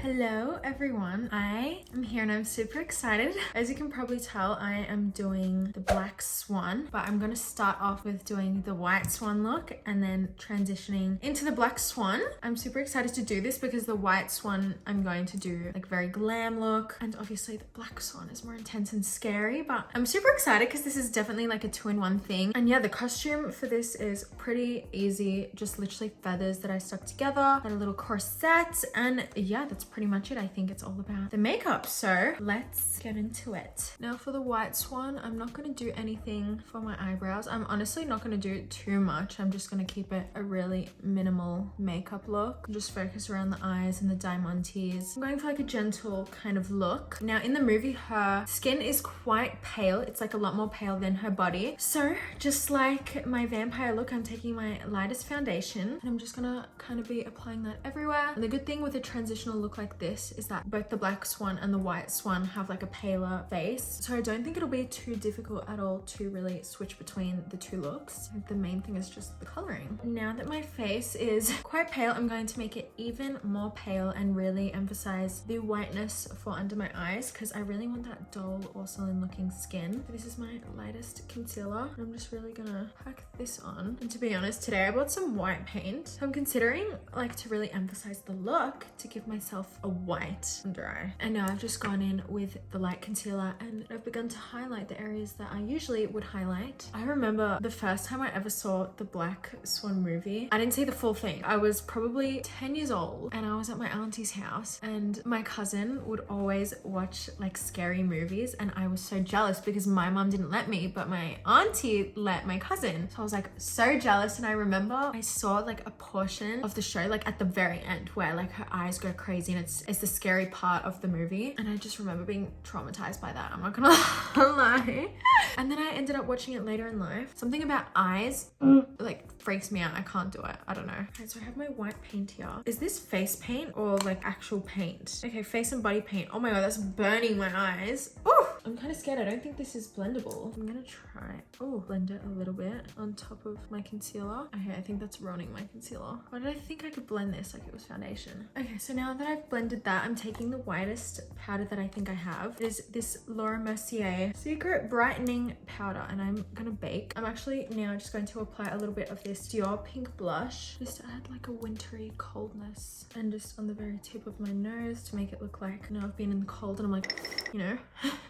Hello everyone, I am here and I'm super excited. As you can probably tell, I am doing the black swan, but I'm gonna start off with doing the white swan look and then transitioning into the black swan. I'm super excited to do this because the white swan I'm going to do like very glam look, and obviously the black swan is more intense and scary, but I'm super excited because this is definitely like a two-in-one thing. And yeah, the costume for this is pretty easy, just literally feathers that I stuck together and a little corset, and yeah, that's pretty much it. I think it's all about the makeup, so let's get into it. Now for the white swan, I'm not going to do anything for my eyebrows. I'm honestly not going to do too much. I'm just going to keep it a really minimal makeup look, just focus around the eyes and the diamantes. I'm going for like a gentle kind of look. Now in the movie, her skin is quite pale. It's like a lot more pale than her body, so just like my vampire look, I'm taking my lightest foundation and I'm just gonna kind of be applying that everywhere. And the good thing with a transitional look like this is that both the black swan and the white swan have like a paler face, so I don't think it'll be too difficult at all to really switch between the two looks. The main thing is just the coloring. Now that my face is quite pale, I'm going to make it even more pale and really emphasize the whiteness for under my eyes because I really want that dull porcelain looking skin. This is my lightest concealer. I'm just really gonna pack this on, and to be honest, today I bought some white paint, so I'm considering like to really emphasize the look to give myself a white under eye. And now I've just gone in with the light concealer and I've begun to highlight the areas that I usually would highlight. I remember the first time I ever saw the Black Swan movie, I didn't see the full thing. I was probably 10 years old and I was at my auntie's house, and my cousin would always watch like scary movies, and I was so jealous because my mom didn't let me, but my auntie let my cousin. So I was like so jealous, and I remember I saw like a portion of the show like at the very end where like her eyes go crazy and it's the scary part of the movie, and I just remember being traumatized by that. I'm not gonna lie. And then I ended up watching it later in life. Something about eyes like freaks me out. I can't do it. I don't know. Okay, so I have my white paint here. Is this face paint or like actual paint? Okay, face and body paint. Oh my god, that's burning my eyes. Oh, I'm kind of scared. I don't think this is blendable. I'm gonna try. Oh, blend it a little bit on top of my concealer. Okay, I think that's ruining my concealer. Why did I think I could blend this like it was foundation? Okay, so now that I've blended that, I'm taking the whitest powder that I think I have. It is this Laura Mercier Secret Brightening Powder, and I'm gonna bake. I'm actually now just going to apply a little bit of this Dior Pink Blush just to add like a wintry coldness, and just on the very tip of my nose to make it look like, you know, I've been in the cold and I'm like, you know.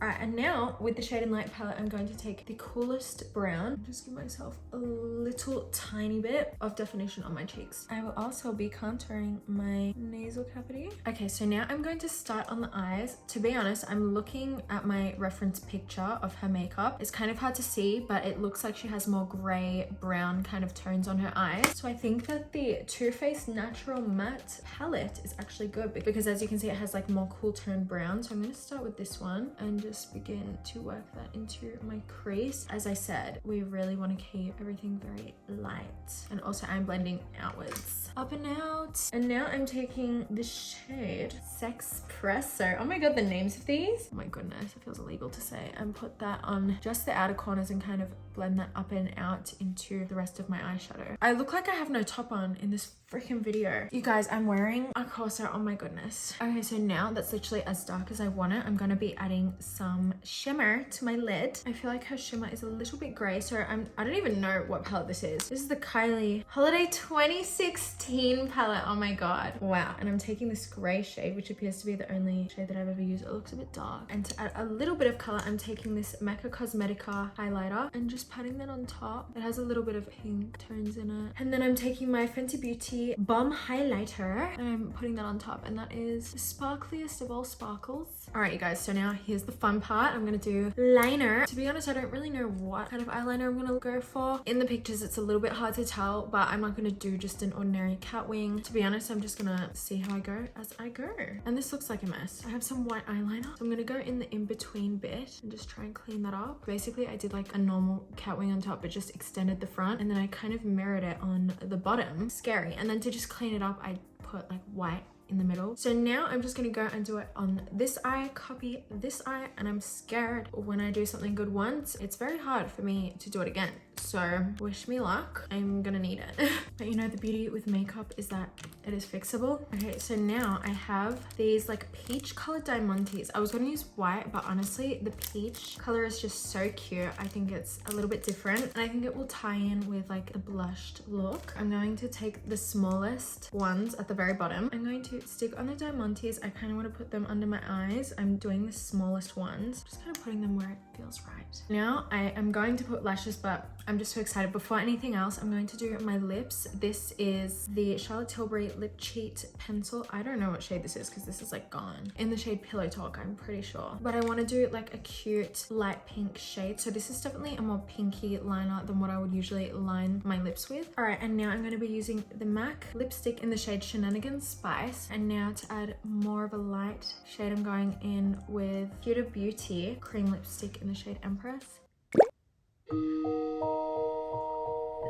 All right, and now with the Shade and Light palette, I'm going to take the coolest brown, just give myself a little tiny bit of definition on my cheeks. I will also be contouring my nasal cavity. Okay, so now I'm going to start on the eyes. To be honest, I'm looking at my reference picture of her makeup. It's kind of hard to see, but it looks like she has more gray brown kind of tones on her eyes. So I think that the Too Faced Natural Matte palette is actually good because as you can see, it has like more cool toned brown. So I'm going to start with this one and just begin to work that into my crease. As I said, we really want to keep everything very light, and also I'm blending outwards, up and out. And now I'm taking the shade Sexpresso. Oh my god, the names of these, oh my goodness, it feels illegal to say. And put that on just the outer corners and kind of blend that up and out into the rest of my eyeshadow. I look like I have no top on in this freaking video. You guys, I'm wearing a corset. Oh my goodness. Okay, so now that's literally as dark as I want it. I'm gonna be adding some shimmer to my lid. I feel like her shimmer is a little bit gray, so I don't even know what palette this is. This is the Kylie Holiday 2016 palette. Oh my god. Wow. And I'm taking this gray shade, which appears to be the only shade that I've ever used. It looks a bit dark. And to add a little bit of color, I'm taking this Mecca Cosmetica highlighter and just patting that on top. It has a little bit of pink tones in it. And then I'm taking my Fenty Beauty Bomb Highlighter and I'm putting that on top, and that is the sparkliest of all sparkles. All right, you guys, so now here's the fun part. I'm gonna do liner. To be honest, I don't really know what kind of eyeliner I'm gonna go for. In the pictures, it's a little bit hard to tell, but I'm not gonna do just an ordinary cat wing. To be honest, I'm just gonna see how I go as I go. And this looks like a mess. I have some white eyeliner, so I'm gonna go in the in-between bit and just try and clean that up. Basically, I did like a normal cat wing on top, but just extended the front, and then I kind of mirrored it on the bottom. Scary. And then to just clean it up, I put like white in the middle. So now I'm just gonna go and do it on this eye, copy this eye, and I'm scared when I do something good once, it's very hard for me to do it again. So wish me luck. I'm gonna need it. But you know, the beauty with makeup is that it is fixable. Okay, so now I have these like peach colored diamantes. I was gonna use white, but honestly, the peach color is just so cute. I think it's a little bit different, and I think it will tie in with like the blushed look. I'm going to take the smallest ones at the very bottom. I'm going to stick on the diamantes. I kind of want to put them under my eyes. I'm doing the smallest ones, just kind of putting them where it feels right. Now I am going to put lashes, but I'm just so excited. Before anything else, I'm going to do my lips. This is the Charlotte Tilbury Lip Cheat Pencil. I don't know what shade this is because this is like gone. In the shade Pillow Talk, I'm pretty sure. But I want to do like a cute light pink shade. So this is definitely a more pinky liner than what I would usually line my lips with. All right, and now I'm going to be using the MAC lipstick in the shade Shenanigans Spice. And now to add more of a light shade, I'm going in with Huda Beauty cream lipstick in the shade Empress.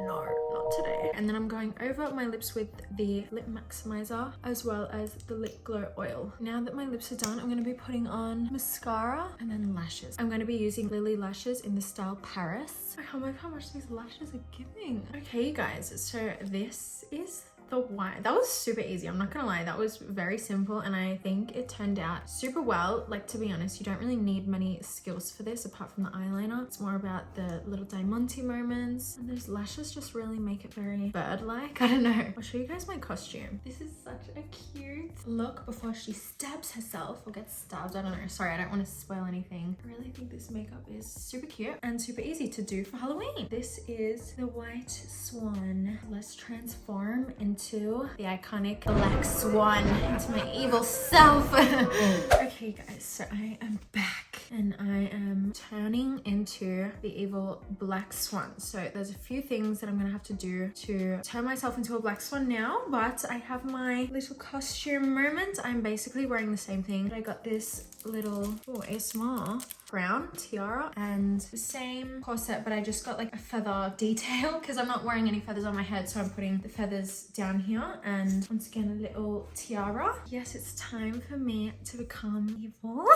No, not today. And then I'm going over my lips with the lip maximizer as well as the lip glow oil. Now that my lips are done, I'm going to be putting on mascara and then lashes. I'm going to be using Lily lashes in the style Paris. I can't believe how much these lashes are giving. Okay, you guys, so this is the white. That was super easy, I'm not gonna lie. That was very simple, and I think it turned out super well. Like, to be honest, you don't really need many skills for this apart from the eyeliner. It's more about the little diamante moments, and those lashes just really make it very bird-like. I don't know. I'll show you guys my costume. This is such a cute look before she stabs herself or gets stabbed. I don't know, sorry, I don't want to spoil anything. I really think this makeup is super cute and super easy to do for Halloween. This is the White Swan. Let's transform into the iconic Black Swan, into my evil self. Okay guys, so I am back and I am turning into the evil Black Swan. So there's a few things that I'm gonna have to do to turn myself into a Black Swan now, but I have my little costume moment. I'm basically wearing the same thing. I got this little ASMR brown tiara and the same corset, but I just got like a feather detail because I'm not wearing any feathers on my head, so I'm putting the feathers down here, and once again a little tiara. Yes, it's time for me to become evil.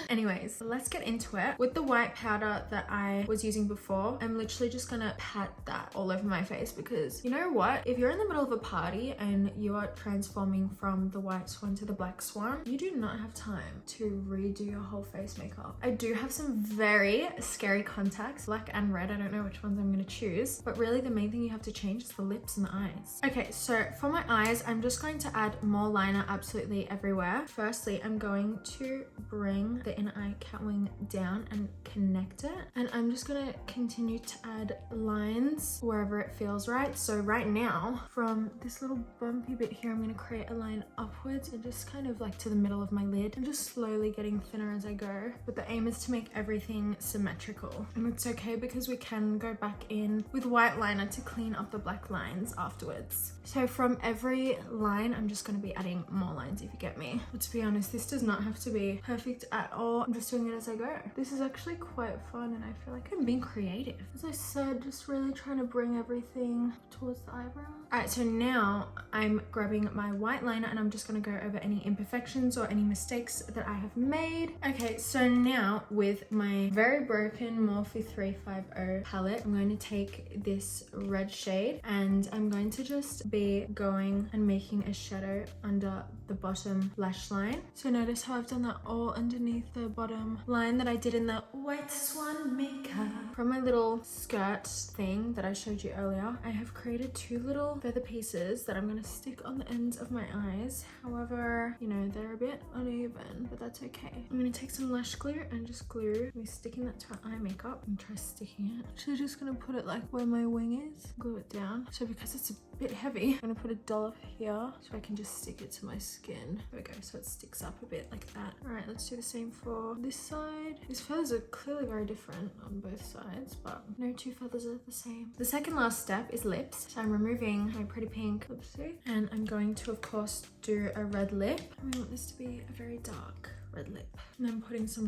Anyways, let's get into it. With the white powder that I was using before, I'm literally just gonna pat that all over my face, because you know what, if you're in the middle of a party and you are transforming from the White Swan to the Black Swan, you do not have time to redo your whole face makeup. I do have some very scary contacts, black and red. I don't know which ones I'm gonna choose, but really the main thing you have to change is the lips and the eyes. Okay, so for my eyes, I'm just going to add more liner absolutely everywhere. Firstly, I'm going to bring the inner eye cat wing down and connect it, and I'm just gonna continue to add lines wherever it feels right. So right now, from this little bumpy bit here, I'm gonna create a line upwards and just kind of like to the middle of my lid. I'm just slowly getting thinner as I go, but the aim is to make everything symmetrical. And it's okay because we can go back in with white liner to clean up the black lines afterwards. So from every line, I'm just going to be adding more lines, if you get me. But to be honest, this does not have to be perfect at all. I'm just doing it as I go. This is actually quite fun, and I feel like I'm being creative. As I said, just really trying to bring everything towards the eyebrow. All right, so now I'm grabbing my white liner and I'm just going to go over any imperfections or any mistakes that I have made. Okay, so now with my very broken Morphe 350 palette, I'm going to take this red shade and I'm going to just be going and making a shadow under the bottom lash line. So notice how I've done that all underneath the bottom line that I did in the White Swan makeup. From my little skirt thing that I showed you earlier, I have created two little feather pieces that I'm going to stick on the ends of my eyes. However, you know, they're a bit uneven, but that's okay. I'm going to take some lash glue and just glue. I'm sticking that to my eye makeup and try sticking it. Actually, just going to put it like where my wing is, glue it down. So because it's a bit heavy, I'm going to put a dollop here so I can just stick it to my skin. There we go, so it sticks up a bit like that. All right, let's do the same for this side. These feathers are clearly very different on both sides, but no two feathers are the same. The second last step is lips. So I'm removing my pretty pink lipstick and I'm going to, of course, do a red lip. We want this to be a very dark red lip. And I'm putting some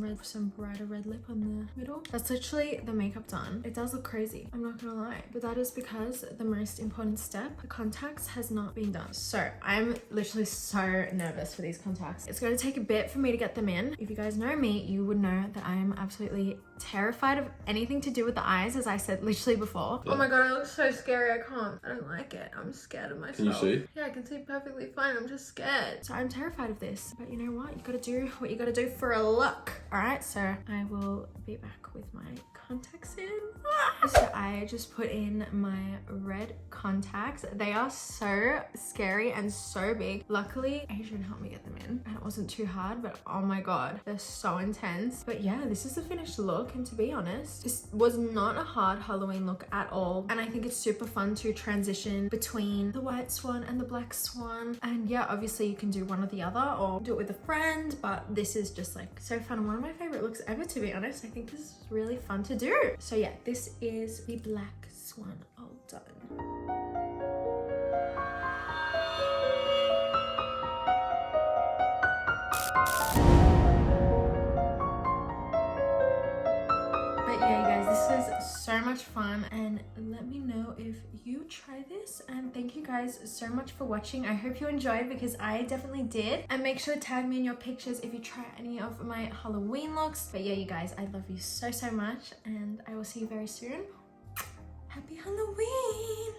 brighter red lip on the middle. That's literally the makeup done. It does look crazy, I'm not gonna lie. But that is because the most important step, the contacts, has not been done. So I'm literally so nervous for these contacts. It's gonna take a bit for me to get them in. If you guys know me, you would know that I am absolutely terrified of anything to do with the eyes, as I said literally before. Yeah. Oh my god, I look so scary. I can't. I don't like it. I'm scared of myself. Can you see? Yeah, I can see perfectly fine. I'm just scared. So I'm terrified of this. But you know what? You gotta do what you gotta do for a look. Alright, so I will be back with my contacts in. So I just put in my red contacts. They are so scary and so big. Luckily, Adrian helped me get them in and it wasn't too hard, but oh my god, they're so intense. But yeah, this is the finished look, and to be honest, this was not a hard Halloween look at all. And I think it's super fun to transition between the white swan and the black swan. And yeah, obviously you can do one or the other or do it with a friend, but this is just like so fun and one of my favorite looks ever, to be honest. I think this is really fun to do. So yeah, this is the black swan all done. So much fun, and let me know if you try this. And thank you guys so much for watching. I hope you enjoyed, because I definitely did. And make sure to tag me in your pictures if you try any of my Halloween looks. But yeah, you guys, I love you so much, and I will see you very soon. Happy Halloween.